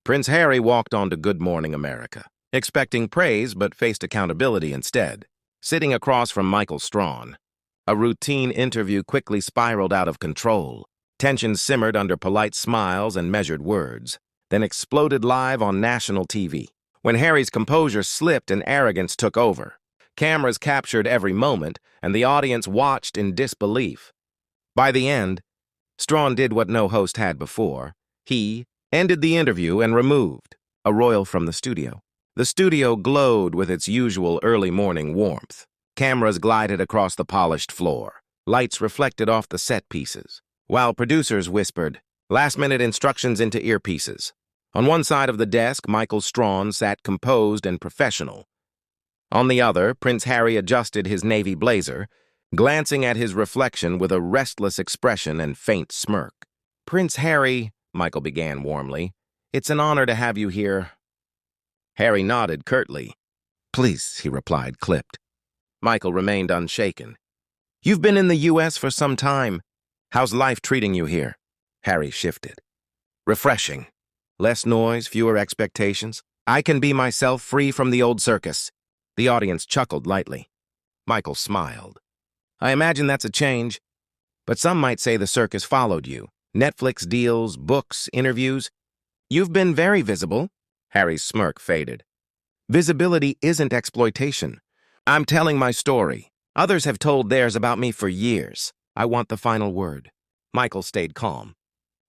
Prince Harry walked on to Good Morning America, expecting praise but faced accountability instead, sitting across from Michael Strahan. A routine interview quickly spiraled out of control. Tension simmered under polite smiles and measured words, then exploded live on national TV. When Harry's composure slipped and arrogance took over, cameras captured every moment, and the audience watched in disbelief. By the end, Strahan did what no host had before. He ended the interview and removed a royal from the studio. The studio glowed with its usual early morning warmth. Cameras glided across the polished floor. Lights reflected off the set pieces, while producers whispered last-minute instructions into earpieces. On one side of the desk, Michael Strahan sat composed and professional. On the other, Prince Harry adjusted his navy blazer, glancing at his reflection with a restless expression and faint smirk. "Prince Harry," Michael began warmly, "it's an honor to have you here." Harry nodded curtly. "Please," he replied, clipped. Michael remained unshaken. "You've been in the U.S. for some time. How's life treating you here?" Harry shifted. "Refreshing. Less noise, fewer expectations. I can be myself, free from the old circus." The audience chuckled lightly. Michael smiled. "I imagine that's a change. But some might say the circus followed you. Netflix deals, books, interviews. You've been very visible." Harry's smirk faded. "Visibility isn't exploitation. I'm telling my story. Others have told theirs about me for years. I want the final word." Michael stayed calm.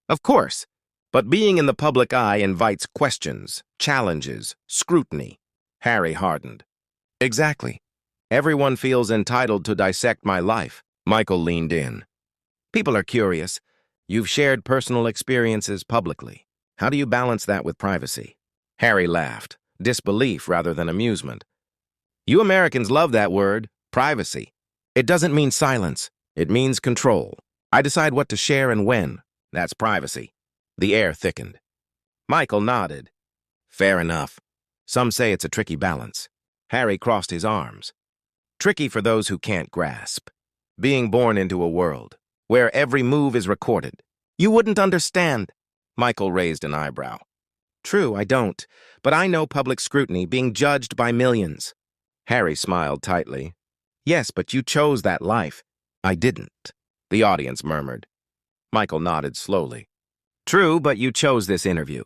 "Of course, but being in the public eye invites questions, challenges, scrutiny." Harry hardened. "Exactly. Everyone feels entitled to dissect my life." Michael leaned in. "People are curious. You've shared personal experiences publicly. How do you balance that with privacy?" Harry laughed, disbelief rather than amusement. "You Americans love that word, privacy. It doesn't mean silence. It means control. I decide what to share and when. That's privacy." The air thickened. Michael nodded. "Fair enough. Some say it's a tricky balance." Harry crossed his arms. "Tricky for those who can't grasp. Being born into a world where every move is recorded. You wouldn't understand." Michael raised an eyebrow. "True, I don't. But I know public scrutiny, being judged by millions." Harry smiled tightly. "Yes, but you chose that life." "I didn't," the audience murmured. Michael nodded slowly. "True, but you chose this interview.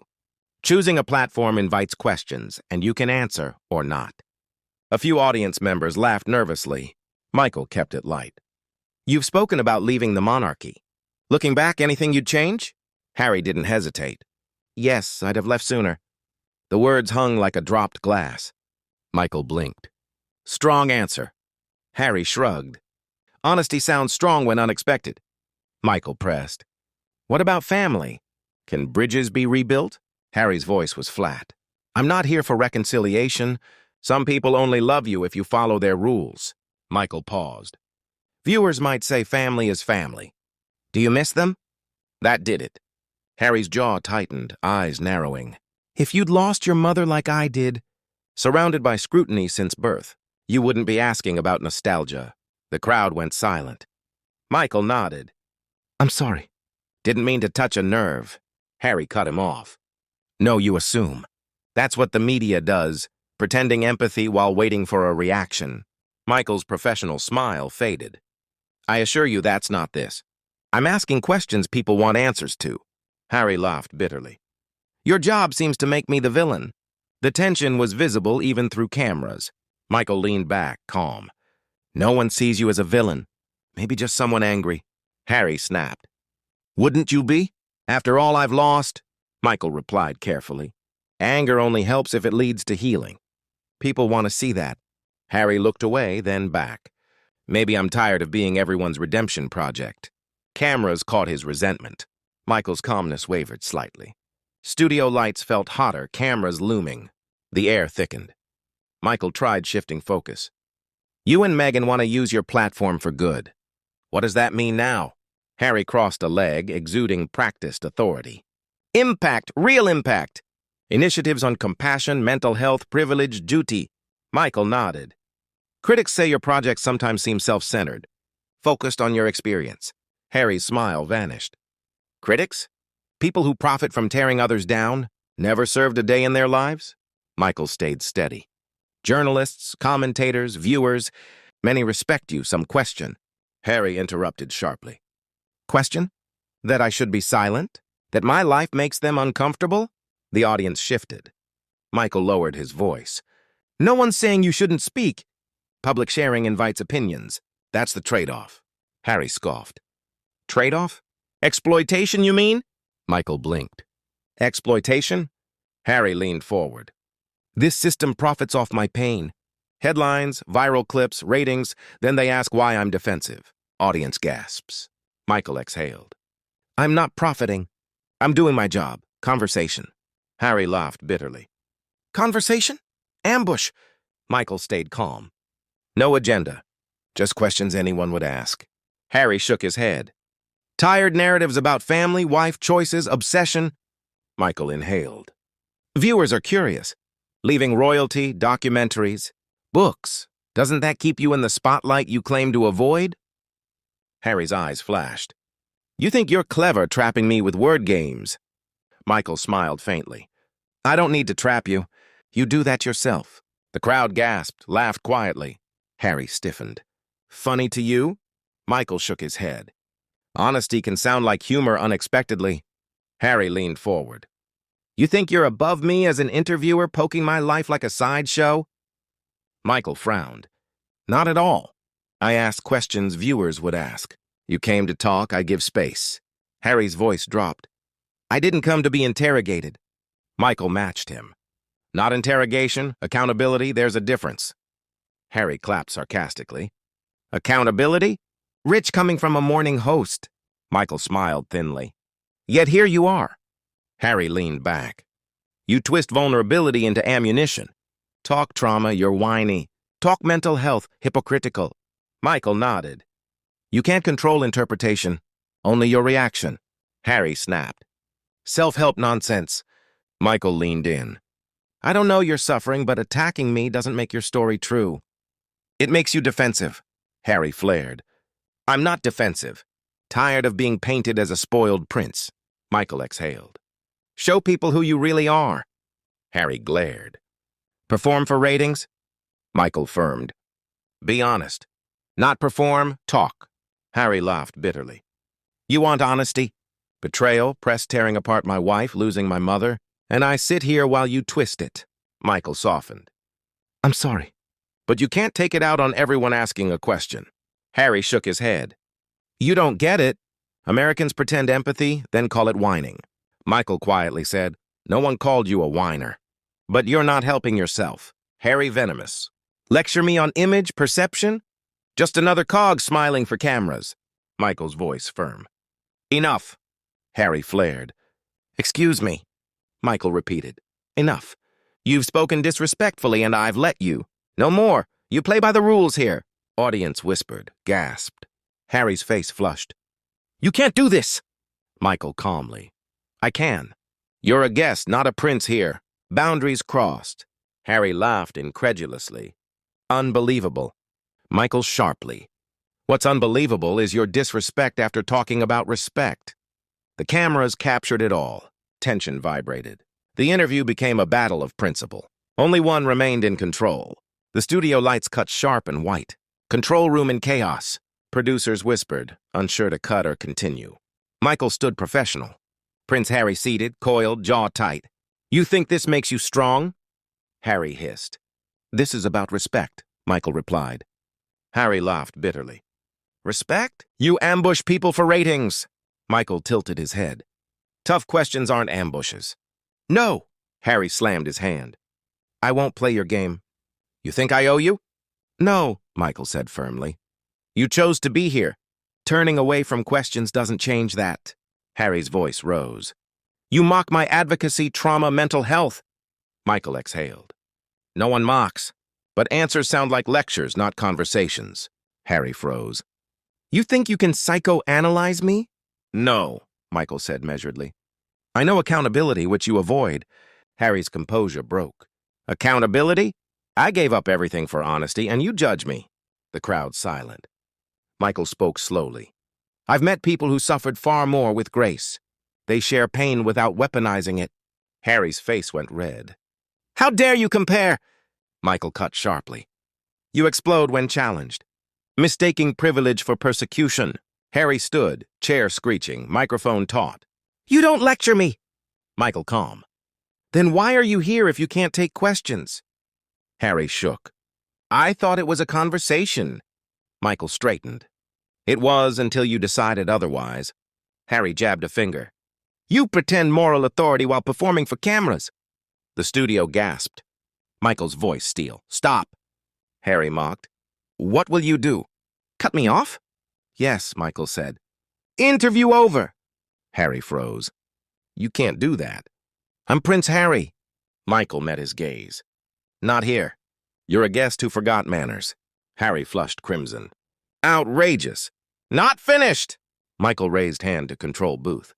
Choosing a platform invites questions, and you can answer or not." A few audience members laughed nervously. Michael kept it light. "You've spoken about leaving the monarchy. Looking back, anything you'd change?" Harry didn't hesitate. "Yes, I'd have left sooner." The words hung like a dropped glass. Michael blinked. "Strong answer." Harry shrugged. "Honesty sounds strong when unexpected." Michael pressed. "What about family? Can bridges be rebuilt?" Harry's voice was flat. "I'm not here for reconciliation. Some people only love you if you follow their rules." Michael paused. "Viewers might say family is family. Do you miss them?" That did it. Harry's jaw tightened, eyes narrowing. "If you'd lost your mother like I did, surrounded by scrutiny since birth, you wouldn't be asking about nostalgia." The crowd went silent. Michael nodded. "I'm sorry. Didn't mean to touch a nerve." Harry cut him off. "No, you assume. That's what the media does, pretending empathy while waiting for a reaction." Michael's professional smile faded. "I assure you that's not this. I'm asking questions people want answers to." Harry laughed bitterly. "Your job seems to make me the villain." The tension was visible even through cameras. Michael leaned back, calm. "No one sees you as a villain. Maybe just someone angry." Harry snapped. "Wouldn't you be? After all I've lost?" Michael replied carefully. "Anger only helps if it leads to healing. People want to see that." Harry looked away, then back. "Maybe I'm tired of being everyone's redemption project." Cameras caught his resentment. Michael's calmness wavered slightly. Studio lights felt hotter, cameras looming. The air thickened. Michael tried shifting focus. "You and Meghan want to use your platform for good. What does that mean now?" Harry crossed a leg, exuding practiced authority. "Impact, real impact. Initiatives on compassion, mental health, privilege, duty." Michael nodded. "Critics say your projects sometimes seem self-centered, focused on your experience." Harry's smile vanished. "Critics? People who profit from tearing others down?" Never served a day in their lives? Michael stayed steady. Journalists, commentators, viewers, many respect you, some question. Harry interrupted sharply. Question? That I should be silent? That my life makes them uncomfortable? The audience shifted. Michael lowered his voice. No one's saying you shouldn't speak. Public sharing invites opinions. That's the trade-off. Harry scoffed. Trade-off? Exploitation, you mean? Michael blinked. Exploitation? Harry leaned forward. This system profits off my pain. Headlines, viral clips, ratings, then they ask why I'm defensive. Audience gasps. Michael exhaled. I'm not profiting. I'm doing my job. Conversation. Harry laughed bitterly. Conversation? Ambush. Michael stayed calm. No agenda. Just questions anyone would ask. Harry shook his head. Tired narratives about family, wife, choices, obsession. Michael inhaled. Viewers are curious. Leaving royalty, documentaries, books. Doesn't that keep you in the spotlight you claim to avoid? Harry's eyes flashed. You think you're clever trapping me with word games. Michael smiled faintly. I don't need to trap you. You do that yourself. The crowd gasped, laughed quietly. Harry stiffened. Funny to you? Michael shook his head. Honesty can sound like humor unexpectedly. Harry leaned forward. You think you're above me as an interviewer, poking my life like a sideshow? Michael frowned. Not at all. I ask questions viewers would ask. You came to talk, I give space. Harry's voice dropped. I didn't come to be interrogated. Michael matched him. Not interrogation, accountability, there's a difference. Harry clapped sarcastically. Accountability? Rich coming from a morning host. Michael smiled thinly. Yet here you are. Harry leaned back. You twist vulnerability into ammunition. Talk trauma, you're whiny. Talk mental health, hypocritical. Michael nodded. You can't control interpretation, only your reaction. Harry snapped. Self-help nonsense. Michael leaned in. I don't know you're suffering, but attacking me doesn't make your story true. It makes you defensive. Harry flared. I'm not defensive. Tired of being painted as a spoiled prince. Michael exhaled. Show people who you really are. Harry glared. Perform for ratings? Michael firmed. Be honest. Not perform, talk. Harry laughed bitterly. You want honesty? Betrayal, press tearing apart my wife, losing my mother, and I sit here while you twist it. Michael softened. I'm sorry. But you can't take it out on everyone asking a question. Harry shook his head. You don't get it. Americans pretend empathy, then call it whining. Michael quietly said, no one called you a whiner. But you're not helping yourself. Harry venomous. Lecture me on image, perception? Just another cog smiling for cameras. Michael's voice firm. Enough. Harry flared. Excuse me. Michael repeated. Enough. You've spoken disrespectfully and I've let you. No more. You play by the rules here. Audience whispered, gasped. Harry's face flushed. You can't do this. Michael calmly. I can. You're a guest, not a prince here. Boundaries crossed. Harry laughed incredulously. Unbelievable. Michael sharply. What's unbelievable is your disrespect after talking about respect. The cameras captured it all. Tension vibrated. The interview became a battle of principle. Only one remained in control. The studio lights cut sharp and white. Control room in chaos. Producers whispered, unsure to cut or continue. Michael stood professional. Prince Harry seated, coiled, jaw tight. You think this makes you strong? Harry hissed. This is about respect, Michael replied. Harry laughed bitterly. Respect? You ambush people for ratings. Michael tilted his head. Tough questions aren't ambushes. No, Harry slammed his hand. I won't play your game. You think I owe you? No, Michael said firmly. You chose to be here. Turning away from questions doesn't change that. Harry's voice rose. You mock my advocacy, trauma, mental health. Michael exhaled. No one mocks, but answers sound like lectures, not conversations. Harry froze. You think you can psychoanalyze me? No, Michael said measuredly. I know accountability, which you avoid. Harry's composure broke. Accountability? I gave up everything for honesty, and you judge me. The crowd silent. Michael spoke slowly. I've met people who suffered far more with grace. They share pain without weaponizing it. Harry's face went red. How dare you compare? Michael cut sharply. You explode when challenged. Mistaking privilege for persecution. Harry stood, chair screeching, microphone taut. You don't lecture me. Michael calm. Then why are you here if you can't take questions? Harry shook. I thought it was a conversation. Michael straightened. It was until you decided otherwise. Harry jabbed a finger. You pretend moral authority while performing for cameras. The studio gasped. Michael's voice steel. Stop. Harry mocked. What will you do? Cut me off? Yes, Michael said. Interview over. Harry froze. You can't do that. I'm Prince Harry. Michael met his gaze. Not here. You're a guest who forgot manners. Harry flushed crimson. Outrageous. Not finished. Michael raised hand to control booth.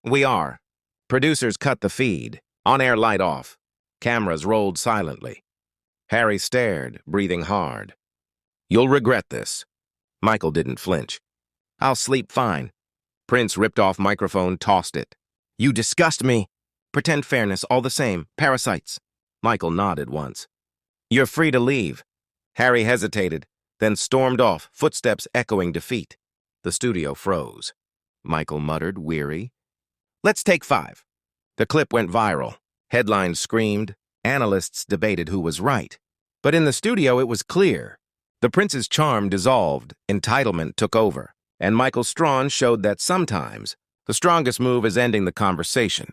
We are. Producers cut the feed. On-air light off. Cameras rolled silently. Harry stared, breathing hard. You'll regret this. Michael didn't flinch. I'll sleep fine. Prince ripped off microphone, tossed it. You disgust me. Pretend fairness all the same. Parasites. Michael nodded once. You're free to leave. Harry hesitated, then stormed off, footsteps echoing defeat. The studio froze. Michael muttered, weary. Let's take 5. The clip went viral. Headlines screamed. Analysts debated who was right. But in the studio, it was clear. The prince's charm dissolved, entitlement took over, and Michael Strahan showed that sometimes the strongest move is ending the conversation.